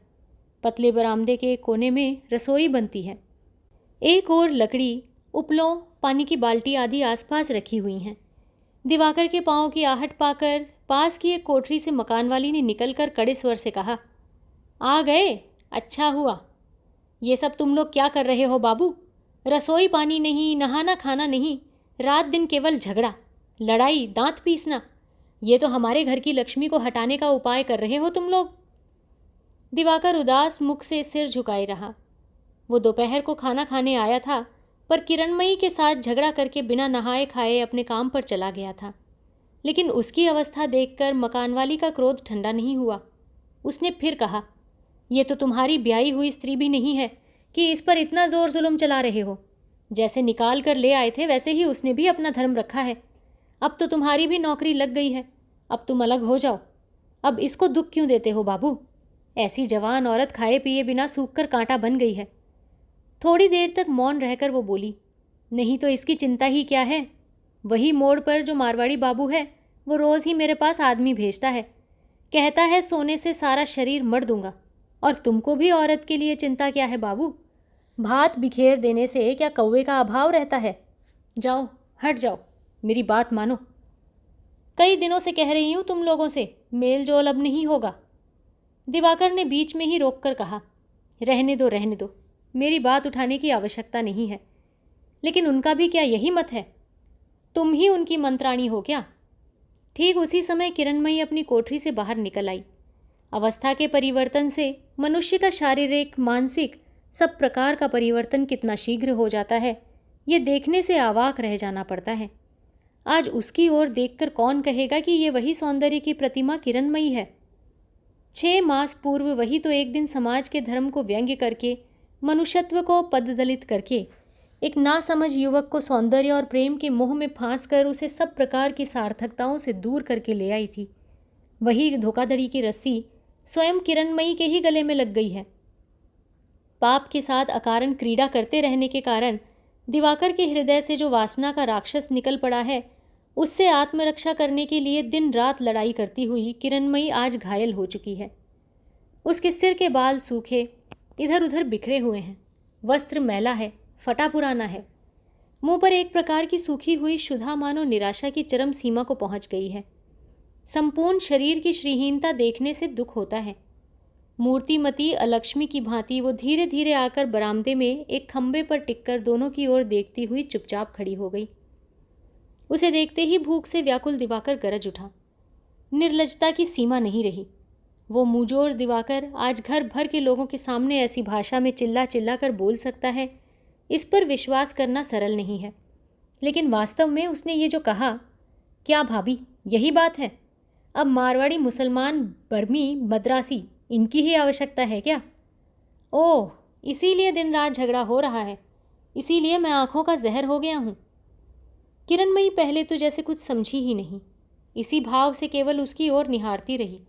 पतले बरामदे के एक कोने में रसोई बनती है। एक और लकड़ी, उपलों, पानी की बाल्टी आदि आसपास रखी हुई हैं। दिवाकर के पाँव की आहट पाकर पास की एक कोठरी से मकान वाली ने निकलकर कड़े स्वर से कहा, आ गए, अच्छा हुआ। ये सब तुम लोग क्या कर रहे हो बाबू? रसोई पानी नहीं, नहाना खाना नहीं, रात दिन केवल झगड़ा, लड़ाई, दांत पीसना। ये तो हमारे घर की लक्ष्मी को हटाने का उपाय कर रहे हो तुम लोग। दिवाकर उदास मुख से सिर झुकाए रहा। वो दोपहर को खाना खाने आया था, पर किरणमयी के साथ झगड़ा करके बिना नहाए खाए अपने काम पर चला गया था। लेकिन उसकी अवस्था देखकर मकानवाली का क्रोध ठंडा नहीं हुआ। उसने फिर कहा, ये तो तुम्हारी ब्याही हुई स्त्री भी नहीं है कि इस पर इतना जोर जुल्म चला रहे हो। जैसे निकाल कर ले आए थे वैसे ही उसने भी अपना धर्म रखा है। अब तो तुम्हारी भी नौकरी लग गई है, अब तुम अलग हो जाओ। अब इसको दुख क्यों देते हो बाबू? ऐसी जवान औरत खाए पिए बिना सूख कर कांटा बन गई है। थोड़ी देर तक मौन रहकर वो बोली, नहीं तो इसकी चिंता ही क्या है? वही मोड़ पर जो मारवाड़ी बाबू है वो रोज़ ही मेरे पास आदमी भेजता है, कहता है सोने से सारा शरीर मर दूंगा। और तुमको भी औरत के लिए चिंता क्या है बाबू? भात बिखेर देने से क्या कौवे का अभाव रहता है? जाओ, हट जाओ, मेरी बात मानो। कई दिनों से कह रही हूँ तुम लोगों से, मेल जोल अब नहीं होगा। दिवाकर ने बीच में ही रोक कर कहा, रहने दो रहने दो, मेरी बात उठाने की आवश्यकता नहीं है। लेकिन उनका भी क्या यही मत है? तुम ही उनकी मंत्राणी हो क्या? ठीक उसी समय किरणमयी अपनी कोठरी से बाहर निकल आई। अवस्था के परिवर्तन से मनुष्य का शारीरिक, मानसिक सब प्रकार का परिवर्तन कितना शीघ्र हो जाता है, ये देखने से अवाक रह जाना पड़ता है। आज उसकी ओर देखकर कौन कहेगा कि ये वही सौंदर्य की प्रतिमा किरणमयी है? 6 मास पूर्व वही तो एक दिन समाज के धर्म को व्यंग्य करके, मनुष्यत्व को पददलित करके, एक नासमझ युवक को सौंदर्य और प्रेम के मोह में फांस कर उसे सब प्रकार की सार्थकताओं से दूर करके ले आई थी। वही धोखाधड़ी की रस्सी स्वयं किरणमयी के ही गले में लग गई है। पाप के साथ अकारण क्रीड़ा करते रहने के कारण दिवाकर के हृदय से जो वासना का राक्षस निकल पड़ा है, उससे आत्मरक्षा करने के लिए दिन रात लड़ाई करती हुई किरणमयी आज घायल हो चुकी है। उसके सिर के बाल सूखे, इधर उधर बिखरे हुए हैं, वस्त्र मैला है, फटा पुराना है। मुंह पर एक प्रकार की सूखी हुई शुदा मानो निराशा की चरम सीमा को पहुंच गई है। संपूर्ण शरीर की श्रीहीनता देखने से दुख होता है। मूर्तिमती अलक्ष्मी की भांति वो धीरे धीरे आकर बरामदे में एक खंबे पर टिककर दोनों की ओर देखती हुई चुपचाप खड़ी हो गई। उसे देखते ही भूख से व्याकुल दिवाकर गरज उठा। निर्लज्जता की सीमा नहीं रही। वो मुंहजोर दिवाकर आज घर भर के लोगों के सामने ऐसी भाषा में चिल्ला चिल्ला कर बोल सकता है, इस पर विश्वास करना सरल नहीं है। लेकिन वास्तव में उसने ये जो कहा, क्या भाभी यही बात है? अब मारवाड़ी, मुसलमान, बर्मी, मद्रासी, इनकी ही आवश्यकता है क्या? ओह, इसीलिए दिन रात झगड़ा हो रहा है, इसीलिए मैं आंखों का जहर हो गया हूँ। किरणमयी पहले तो जैसे कुछ समझी ही नहीं, इसी भाव से केवल उसकी ओर निहारती रही।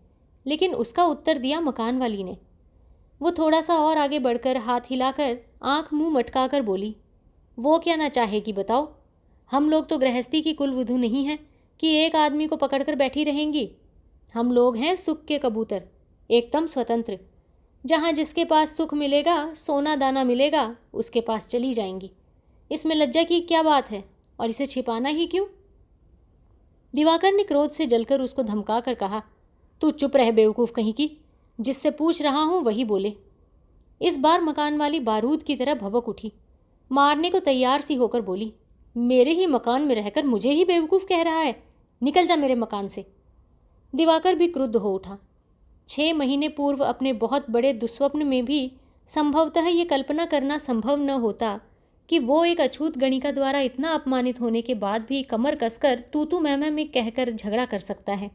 लेकिन उसका उत्तर दिया मकान वाली ने। वो थोड़ा सा और आगे बढ़कर हाथ हिलाकर आंख मुंह मटकाकर बोली, वो क्या ना चाहेगी बताओ? हम लोग तो गृहस्थी की कुलवधू नहीं हैं कि एक आदमी को पकड़कर बैठी रहेंगी। हम लोग हैं सुख के कबूतर, एकदम स्वतंत्र। जहाँ जिसके पास सुख मिलेगा, सोना दाना मिलेगा, उसके पास चली जाएंगी। इसमें लज्जा की क्या बात है, और इसे छिपाना ही क्यों? दिवाकर ने क्रोध से जलकर उसको धमका कर कहा, तू चुप रह बेवकूफ़ कहीं की, जिससे पूछ रहा हूँ वही बोले। इस बार मकान वाली बारूद की तरह भभक उठी, मारने को तैयार सी होकर बोली, मेरे ही मकान में रहकर मुझे ही बेवकूफ़ कह रहा है, निकल जा मेरे मकान से। दिवाकर भी क्रुद्ध हो उठा। 6 महीने पूर्व अपने बहुत बड़े दुस्वप्न में भी संभवतः ये कल्पना करना संभव न होता कि वो एक अछूत गणिका द्वारा इतना अपमानित होने के बाद भी कमर कसकर तू मैं में कहकर झगड़ा कर सकता है।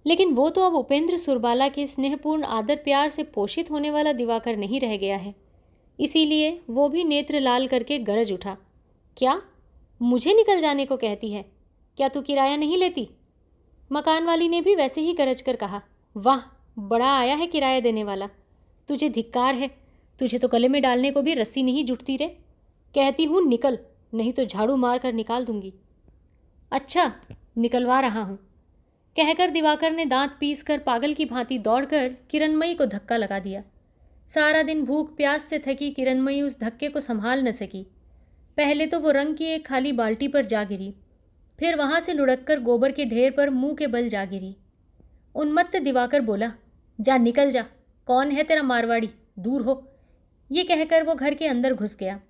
लेकिन वो तो अब उपेंद्र सुरबाला के स्नेहपूर्ण आदर प्यार से पोषित होने वाला दिवाकर नहीं रह गया है। इसीलिए वो भी नेत्र लाल करके गरज उठा, क्या मुझे निकल जाने को कहती है? क्या तू किराया नहीं लेती? मकान वाली ने भी वैसे ही गरज कर कहा, वाह, बड़ा आया है किराया देने वाला। तुझे धिक्कार है, तुझे तो गले में डालने को भी रस्सी नहीं जुटती रे। कहती हूँ निकल, नहीं तो झाड़ू मार कर निकाल दूंगी। अच्छा, निकलवा रहा हूँ, कहकर दिवाकर ने दांत पीस कर पागल की भांति दौड़कर किरणमयी को धक्का लगा दिया। सारा दिन भूख प्यास से थकी किरणमयी उस धक्के को संभाल न सकी। पहले तो वो रंग की एक खाली बाल्टी पर जा गिरी, फिर वहाँ से लुढ़ककर गोबर के ढेर पर मुंह के बल जा गिरी। उन्मत्त दिवाकर बोला, जा निकल जा, कौन है तेरा मारवाड़ी, दूर हो। ये कहकर वो घर के अंदर घुस गया।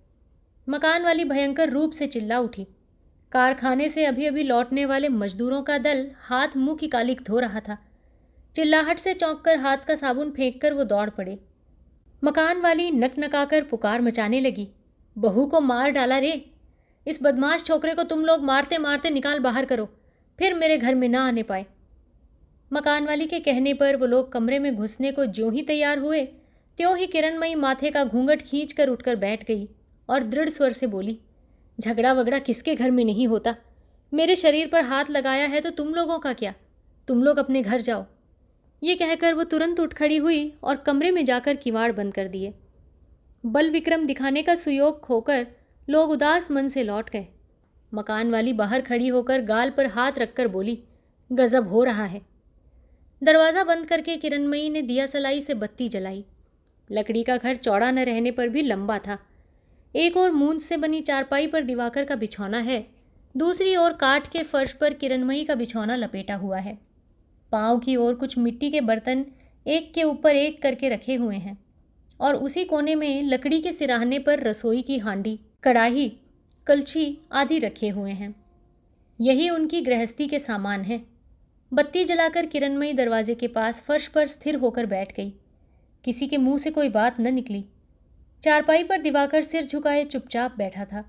मकान वाली भयंकर रूप से चिल्ला उठी। कारखाने से अभी अभी लौटने वाले मजदूरों का दल हाथ मुंह की कालिक धो रहा था। चिल्लाहट से चौंककर हाथ का साबुन फेंककर वो दौड़ पड़े। मकान वाली नकनकाकर पुकार मचाने लगी, बहू को मार डाला रे, इस बदमाश छोकरे को तुम लोग मारते मारते निकाल बाहर करो, फिर मेरे घर में ना आने पाए। मकान वाली के कहने पर वो लोग कमरे में घुसने को ज्यों ही तैयार हुए, त्यों ही किरणमयी माथे का घूंघट खींचकर उठकर बैठ गई और दृढ़ स्वर से बोली, झगड़ा वगड़ा किसके घर में नहीं होता। मेरे शरीर पर हाथ लगाया है तो तुम लोगों का क्या, तुम लोग अपने घर जाओ। ये कहकर वो तुरंत उठ खड़ी हुई और कमरे में जाकर किवाड़ बंद कर दिए। बल विक्रम दिखाने का सुयोग खोकर लोग उदास मन से लौट गए। मकान वाली बाहर खड़ी होकर गाल पर हाथ रखकर बोली, गजब हो रहा है। दरवाज़ा बंद करके किरणमयी ने दिया सलाई से बत्ती जलाई। लकड़ी का घर चौड़ा न रहने पर भी लंबा था। एक ओर मूंज से बनी चारपाई पर दिवाकर का बिछौना है, दूसरी ओर काठ के फर्श पर किरणमयी का बिछौना लपेटा हुआ है। पांव की ओर कुछ मिट्टी के बर्तन एक के ऊपर एक करके रखे हुए हैं। और उसी कोने में लकड़ी के सिराहने पर रसोई की हांडी, कढ़ाई, कलछी आदि रखे हुए हैं। यही उनकी गृहस्थी के सामान हैं। बत्ती जलाकर किरणमयी दरवाजे के पास फर्श पर स्थिर होकर बैठ गई। किसी के मुंह से कोई बात न निकली। चारपाई पर दिवाकर सिर झुकाए चुपचाप बैठा था।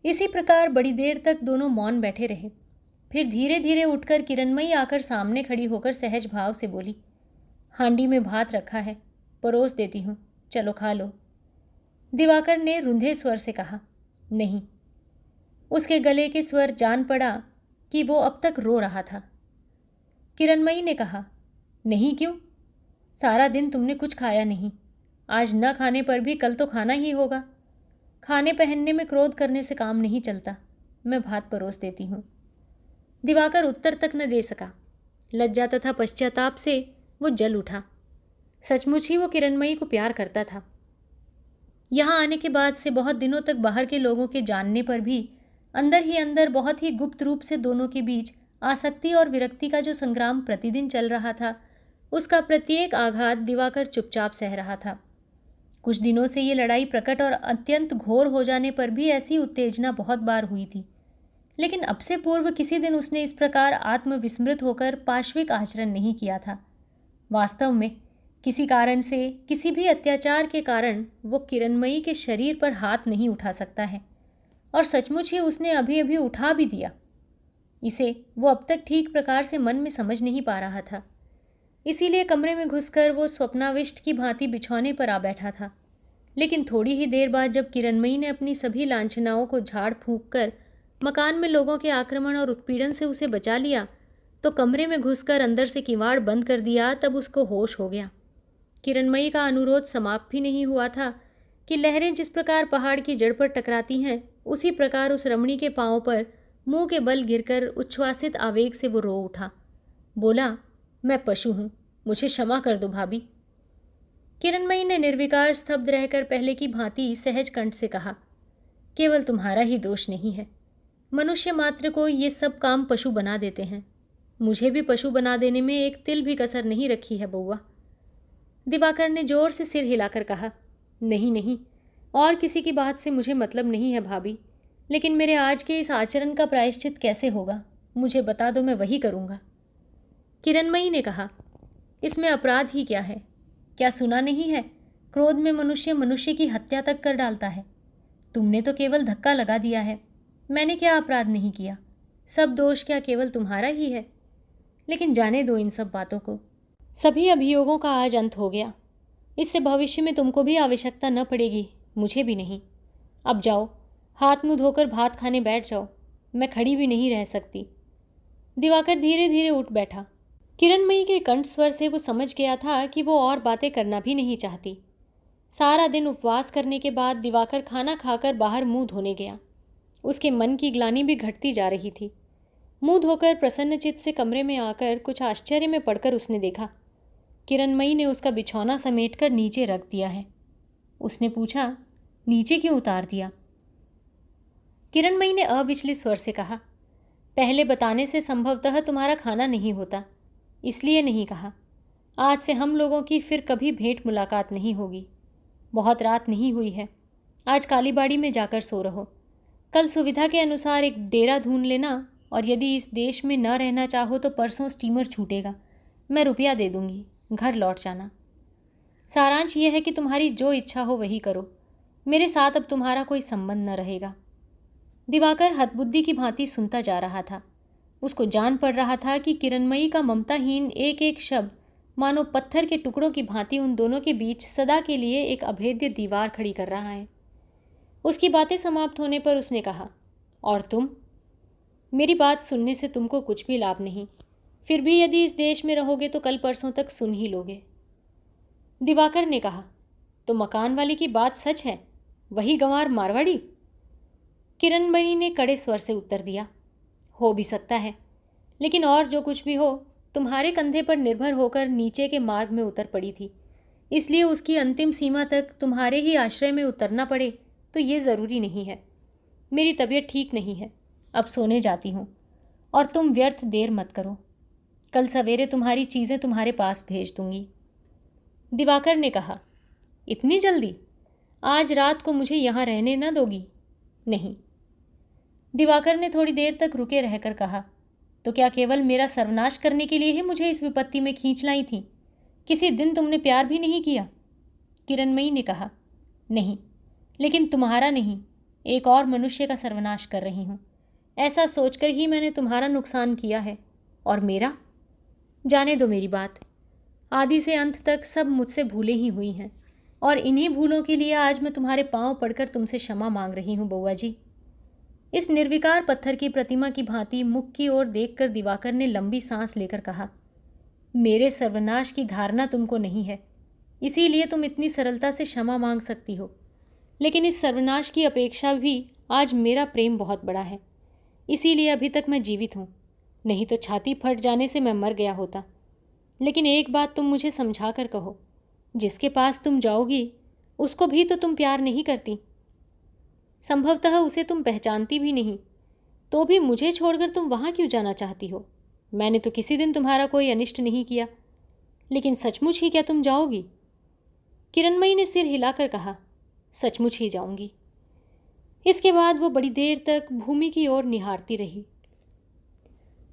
इसी प्रकार बड़ी देर तक दोनों मौन बैठे रहे। फिर धीरे धीरे उठकर किरणमयी आकर सामने खड़ी होकर सहज भाव से बोली, हांडी में भात रखा है, परोस देती हूँ, चलो खा लो। दिवाकर ने रुंधे स्वर से कहा, नहीं। उसके गले के स्वर जान पड़ा कि वो अब तक रो रहा था। किरणमयी ने कहा, नहीं क्यों? सारा दिन तुमने कुछ खाया नहीं, आज न खाने पर भी कल तो खाना ही होगा। खाने पहनने में क्रोध करने से काम नहीं चलता, मैं भात परोस देती हूँ। दिवाकर उत्तर तक न दे सका। लज्जा तथा पश्चाताप से वो जल उठा। सचमुच ही वो किरणमयी को प्यार करता था। यहाँ आने के बाद से बहुत दिनों तक बाहर के लोगों के जानने पर भी अंदर ही अंदर बहुत ही गुप्त रूप से दोनों के बीच आसक्ति और विरक्ति का जो संग्राम प्रतिदिन चल रहा था, उसका प्रत्येक आघात दिवाकर चुपचाप सह रहा था। कुछ दिनों से ये लड़ाई प्रकट और अत्यंत घोर हो जाने पर भी ऐसी उत्तेजना बहुत बार हुई थी, लेकिन अब से पूर्व किसी दिन उसने इस प्रकार आत्मविस्मृत होकर पाश्विक आचरण नहीं किया था। वास्तव में किसी कारण से, किसी भी अत्याचार के कारण वो किरणमयी के शरीर पर हाथ नहीं उठा सकता है, और सचमुच ही उसने अभी अभी उठा भी दिया। इसे वो अब तक ठीक प्रकार से मन में समझ नहीं पा रहा था। इसीलिए कमरे में घुसकर वो स्वप्नाविष्ट की भांति बिछौने पर आ बैठा था। लेकिन थोड़ी ही देर बाद जब किरणमयी ने अपनी सभी लांछनाओं को झाड़ फूंक कर मकान में लोगों के आक्रमण और उत्पीड़न से उसे बचा लिया, तो कमरे में घुसकर अंदर से किवाड़ बंद कर दिया, तब उसको होश हो गया। किरणमयी का अनुरोध समाप्त भी नहीं हुआ था कि लहरें जिस प्रकार पहाड़ की जड़ पर टकराती हैं, उसी प्रकार उस रमणी के पांवों पर मुंह के बल गिरकर उच्छ्वासित आवेग से वो रो उठा। बोला, मैं पशु हूँ, मुझे क्षमा कर दो भाभी। किरणमयी ने निर्विकार स्तब्ध रहकर पहले की भांति सहज कंठ से कहा, केवल तुम्हारा ही दोष नहीं है। मनुष्य मात्र को ये सब काम पशु बना देते हैं। मुझे भी पशु बना देने में एक तिल भी कसर नहीं रखी है बउआ। दिवाकर ने जोर से सिर हिलाकर कहा, नहीं नहीं, और किसी की बात से मुझे मतलब नहीं है भाभी, लेकिन मेरे आज के इस आचरण का प्रायश्चित कैसे होगा, मुझे बता दो, मैं वही करूँगा। किरणमयी ने कहा, इसमें अपराध ही क्या है? क्या सुना नहीं है, क्रोध में मनुष्य मनुष्य की हत्या तक कर डालता है। तुमने तो केवल धक्का लगा दिया है, मैंने क्या अपराध नहीं किया। सब दोष क्या केवल तुम्हारा ही है? लेकिन जाने दो इन सब बातों को। सभी अभियोगों का आज अंत हो गया। इससे भविष्य में तुमको भी आवश्यकता न पड़ेगी, मुझे भी नहीं। अब जाओ, हाथ मुंह धोकर भात खाने बैठ जाओ, मैं खड़ी भी नहीं रह सकती। दिवाकर धीरे धीरे उठ बैठा। किरणमयी के कंठ स्वर से वो समझ गया था कि वो और बातें करना भी नहीं चाहती। सारा दिन उपवास करने के बाद दिवाकर खाना खाकर बाहर मुंह धोने गया। उसके मन की ग्लानि भी घटती जा रही थी। मुंह धोकर प्रसन्नचित्त से कमरे में आकर कुछ आश्चर्य में पड़कर उसने देखा, किरणमयी ने उसका बिछौना समेटकर नीचे रख दिया है। उसने पूछा, नीचे क्यों उतार दिया? किरणमयी ने अविचलित स्वर से कहा, पहले बताने से संभवतः तुम्हारा खाना नहीं होता, इसलिए नहीं कहा। आज से हम लोगों की फिर कभी भेंट मुलाकात नहीं होगी। बहुत रात नहीं हुई है, आज कालीबाड़ी में जाकर सो रहो। कल सुविधा के अनुसार एक डेरा ढूंढ लेना, और यदि इस देश में न रहना चाहो तो परसों स्टीमर छूटेगा, मैं रुपया दे दूंगी, घर लौट जाना। सारांश यह है कि तुम्हारी जो इच्छा हो वही करो, मेरे साथ अब तुम्हारा कोई संबंध न रहेगा। दिवाकर हतबुद्धि की भांति सुनता जा रहा था। उसको जान पड़ रहा था कि किरणमयी का ममताहीन एक एक शब्द मानो पत्थर के टुकड़ों की भांति उन दोनों के बीच सदा के लिए एक अभेद्य दीवार खड़ी कर रहा है। उसकी बातें समाप्त होने पर उसने कहा, और तुम? मेरी बात सुनने से तुमको कुछ भी लाभ नहीं, फिर भी यदि इस देश में रहोगे तो कल परसों तक सुन ही लोगे। दिवाकर ने कहा, तो मकान वाले की बात सच है, वही गंवार मारवाड़ी? किरणमयी ने कड़े स्वर से उत्तर दिया, हो भी सकता है, लेकिन और जो कुछ भी हो, तुम्हारे कंधे पर निर्भर होकर नीचे के मार्ग में उतर पड़ी थी, इसलिए उसकी अंतिम सीमा तक तुम्हारे ही आश्रय में उतरना पड़े तो ये ज़रूरी नहीं है। मेरी तबीयत ठीक नहीं है, अब सोने जाती हूँ, और तुम व्यर्थ देर मत करो, कल सवेरे तुम्हारी चीज़ें तुम्हारे पास भेज दूंगी। दिवाकर ने कहा, इतनी जल्दी? आज रात को मुझे यहाँ रहने न दोगी? नहीं। दिवाकर ने थोड़ी देर तक रुके रहकर कहा, तो क्या केवल मेरा सर्वनाश करने के लिए ही मुझे इस विपत्ति में खींच लाई थी? किसी दिन तुमने प्यार भी नहीं किया? किरणमयी ने कहा, नहीं, लेकिन तुम्हारा नहीं, एक और मनुष्य का सर्वनाश कर रही हूँ। ऐसा सोचकर ही मैंने तुम्हारा नुकसान किया है। और मेरा? जाने दो मेरी बात। आदि से अंत तक सब मुझसे भूलें ही हुई हैं, और इन्हीं भूलों के लिए आज मैं तुम्हारे पांव पड़कर तुमसे क्षमा मांग रही हूँ बउआ जी। इस निर्विकार पत्थर की प्रतिमा की भांति मुख की ओर देखकर दिवाकर ने लंबी सांस लेकर कहा, मेरे सर्वनाश की धारणा तुमको नहीं है, इसीलिए तुम इतनी सरलता से क्षमा मांग सकती हो। लेकिन इस सर्वनाश की अपेक्षा भी आज मेरा प्रेम बहुत बड़ा है, इसीलिए अभी तक मैं जीवित हूँ, नहीं तो छाती फट जाने से मैं मर गया होता। लेकिन एक बात तुम मुझे समझा कर कहो, जिसके पास तुम जाओगी उसको भी तो तुम प्यार नहीं करती, संभवतः उसे तुम पहचानती भी नहीं, तो भी मुझे छोड़कर तुम वहाँ क्यों जाना चाहती हो? मैंने तो किसी दिन तुम्हारा कोई अनिष्ट नहीं किया, लेकिन सचमुच ही क्या तुम जाओगी? किरणमयी ने सिर हिलाकर कहा, सचमुच ही जाऊंगी। इसके बाद वो बड़ी देर तक भूमि की ओर निहारती रही।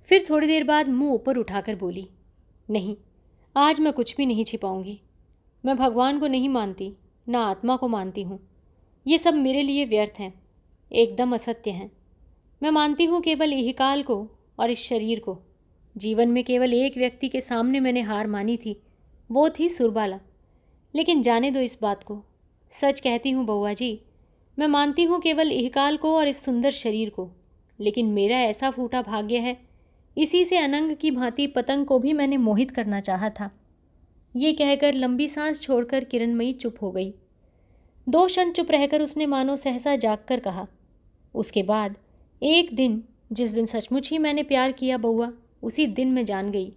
फिर थोड़ी देर बाद मुंह ऊपर उठाकर बोली, नहीं, आज मैं कुछ भी नहीं छिपाऊंगी। मैं भगवान को नहीं मानती, ना आत्मा को मानती हूँ। ये सब मेरे लिए व्यर्थ हैं, एकदम असत्य हैं। मैं मानती हूँ केवल इहकाल को और इस शरीर को। जीवन में केवल एक व्यक्ति के सामने मैंने हार मानी थी, वो थी सुरबाला। लेकिन जाने दो इस बात को। सच कहती हूँ बउआ जी, मैं मानती हूँ केवल इहकाल को और इस सुंदर शरीर को, लेकिन मेरा ऐसा फूटा भाग्य है, इसी से अनंग की भांति पतंग को भी मैंने मोहित करना चाहा था। ये कहकर लंबी सांस छोड़कर किरणमयी चुप हो गई। 2 क्षण चुप रहकर उसने मानो सहसा जागकर कहा, उसके बाद एक दिन, जिस दिन सचमुच ही मैंने प्यार किया बउआ, उसी दिन मैं जान गई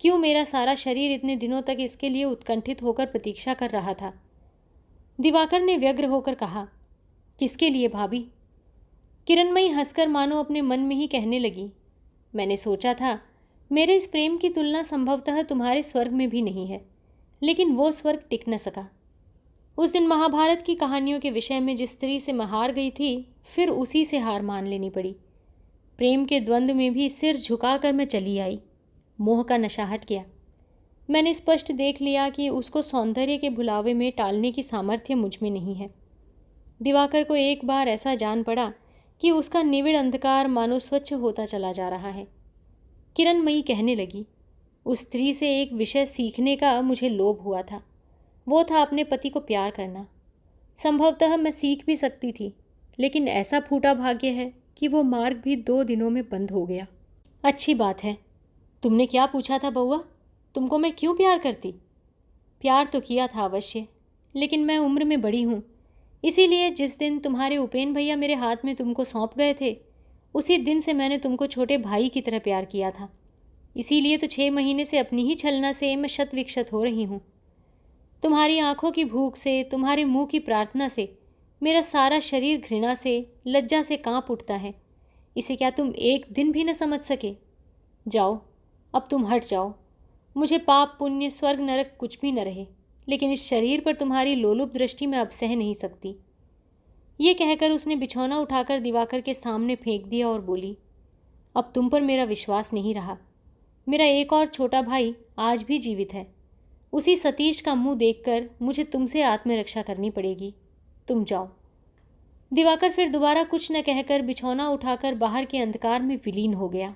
क्यों मेरा सारा शरीर इतने दिनों तक इसके लिए उत्कंठित होकर प्रतीक्षा कर रहा था। दिवाकर ने व्यग्र होकर कहा, किसके लिए भाभी? किरणमयी हंसकर मानो अपने मन में ही कहने लगी, मैंने सोचा था मेरे इस प्रेम की तुलना संभवतः तुम्हारे स्वर्ग में भी नहीं है, लेकिन वो स्वर्ग टिक न सका। उस दिन महाभारत की कहानियों के विषय में जिस स्त्री से मैं हार गई थी, फिर उसी से हार मान लेनी पड़ी। प्रेम के द्वंद्व में भी सिर झुकाकर मैं चली आई। मोह का नशा हट गया। मैंने स्पष्ट देख लिया कि उसको सौंदर्य के भुलावे में टालने की सामर्थ्य मुझ में नहीं है। दिवाकर को एक बार ऐसा जान पड़ा कि उसका निविड़ अंधकार मानो स्वच्छ होता चला जा रहा है। किरणमयी कहने लगी, उस स्त्री से एक विषय सीखने का मुझे लोभ हुआ था। वो था अपने पति को प्यार करना। संभवतः मैं सीख भी सकती थी, लेकिन ऐसा फूटा भाग्य है कि वो मार्ग भी 2 दिनों में बंद हो गया। अच्छी बात है। तुमने क्या पूछा था बउआ? तुमको मैं क्यों प्यार करती? प्यार तो किया था अवश्य, लेकिन मैं उम्र में बड़ी हूँ, इसीलिए जिस दिन तुम्हारे उपेन भैया मेरे हाथ में तुमको सौंप गए थे, उसी दिन से मैंने तुमको छोटे भाई की तरह प्यार किया था। इसीलिए तो 6 महीने से अपनी ही छलना से मैं शत विक्षत हो रही हूँ। तुम्हारी आंखों की भूख से, तुम्हारे मुंह की प्रार्थना से मेरा सारा शरीर घृणा से, लज्जा से कांप उठता है। इसे क्या तुम एक दिन भी न समझ सके? जाओ, अब तुम हट जाओ। मुझे पाप पुण्य स्वर्ग नरक कुछ भी न रहे, लेकिन इस शरीर पर तुम्हारी लोलुप दृष्टि मैं अब सह नहीं सकती। ये कहकर उसने बिछौना उठाकर दिवाकर के सामने फेंक दिया और बोली, अब तुम पर मेरा विश्वास नहीं रहा। मेरा एक और छोटा भाई आज भी जीवित है। उसी सतीश का मुंह देखकर मुझे तुमसे आत्मरक्षा करनी पड़ेगी। तुम जाओ। दिवाकर फिर दोबारा कुछ न कहकर बिछौना उठाकर बाहर के अंधकार में विलीन हो गया।